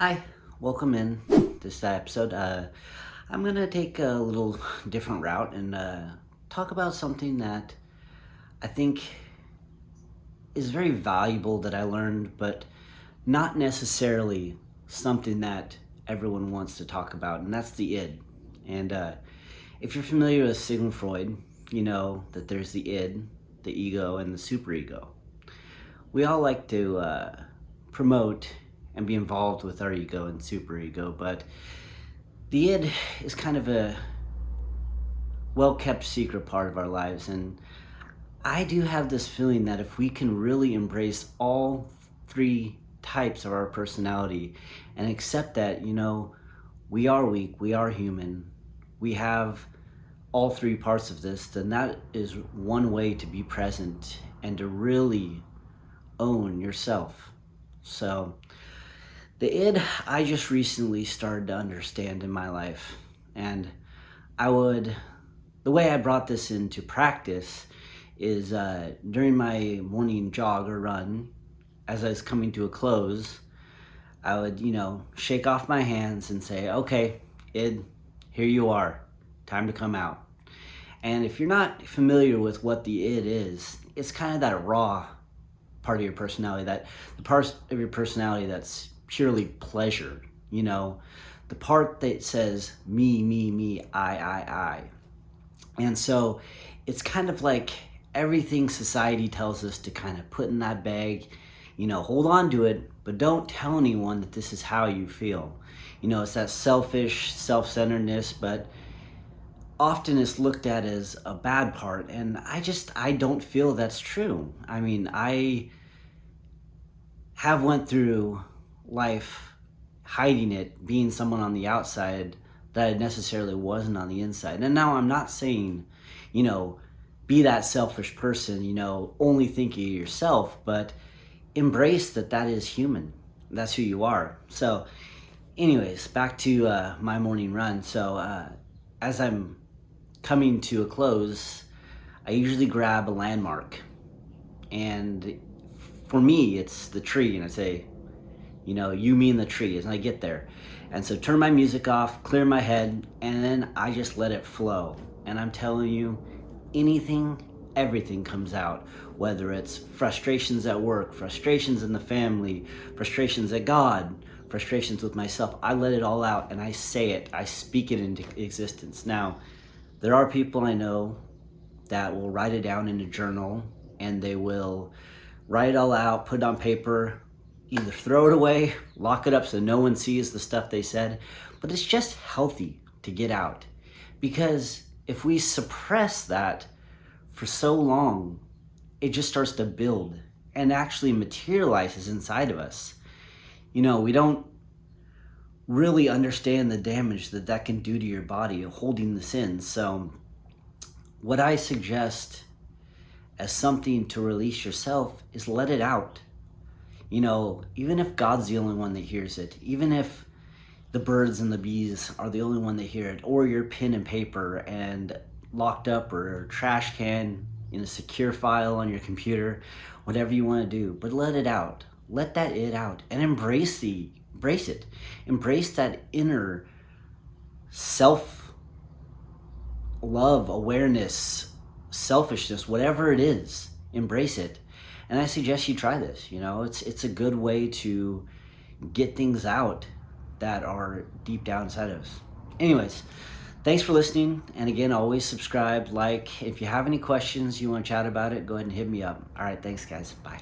Hi, welcome in this episode. I'm gonna take a little different route and talk about something that I think is very valuable that I learned, but not necessarily something that everyone wants to talk about, and that's the id. And if you're familiar with Sigmund Freud, you know that there's the id, the ego, and the superego. We all like to promote and be involved with our ego and superego, but the id is kind of a well kept secret part of our lives. And I do have this feeling that if we can really embrace all three types of our personality and accept that, we are weak, we are human, we have all three parts of this, then that is one way to be present and to really own yourself. So, the id I just recently started to understand in my life. And the way I brought this into practice is during my morning jog or run, as I was coming to a close, I would, shake off my hands and say, okay, id, here you are, time to come out. And if you're not familiar with what the id is, it's kind of that raw part of your personality, that the part of your personality that's purely pleasure, the part that says me, I. And so it's kind of like everything society tells us to kind of put in that bag, hold on to it, but don't tell anyone that this is how you feel. It's that selfish, self-centeredness, but often it's looked at as a bad part. And I don't feel that's true. I mean, I have went through life hiding it, being someone on the outside that I necessarily wasn't on the inside. And now I'm not saying, be that selfish person, only thinking of yourself, but embrace that is human. That's who you are. So anyways, back to my morning run. So as I'm coming to a close, I usually grab a landmark. And for me, it's the tree. And I say, you mean the tree as I get there. And so turn my music off, clear my head, and then I just let it flow. And I'm telling you, everything comes out, whether it's frustrations at work, frustrations in the family, frustrations at God, frustrations with myself. I let it all out and I say it, I speak it into existence. Now, there are people I know that will write it down in a journal and they will write it all out, put it on paper, either throw it away, lock it up so no one sees the stuff they said. But it's just healthy to get out, because if we suppress that for so long, it just starts to build and actually materializes inside of us. We don't really understand the damage that can do to your body holding this in. So what I suggest as something to release yourself is let it out. Even if God's the only one that hears it, even if the birds and the bees are the only one that hear it, or your pen and paper and locked up or trash can in a secure file on your computer, whatever you want to do, but let it out. Let that it out and embrace it. Embrace that inner self love, awareness, selfishness, whatever it is. Embrace it. And I suggest you try this. It's a good way to get things out that are deep down inside of us. Anyways, thanks for listening. And again, always subscribe, like. If you have any questions, you want to chat about it, go ahead and hit me up. All right, thanks guys. Bye.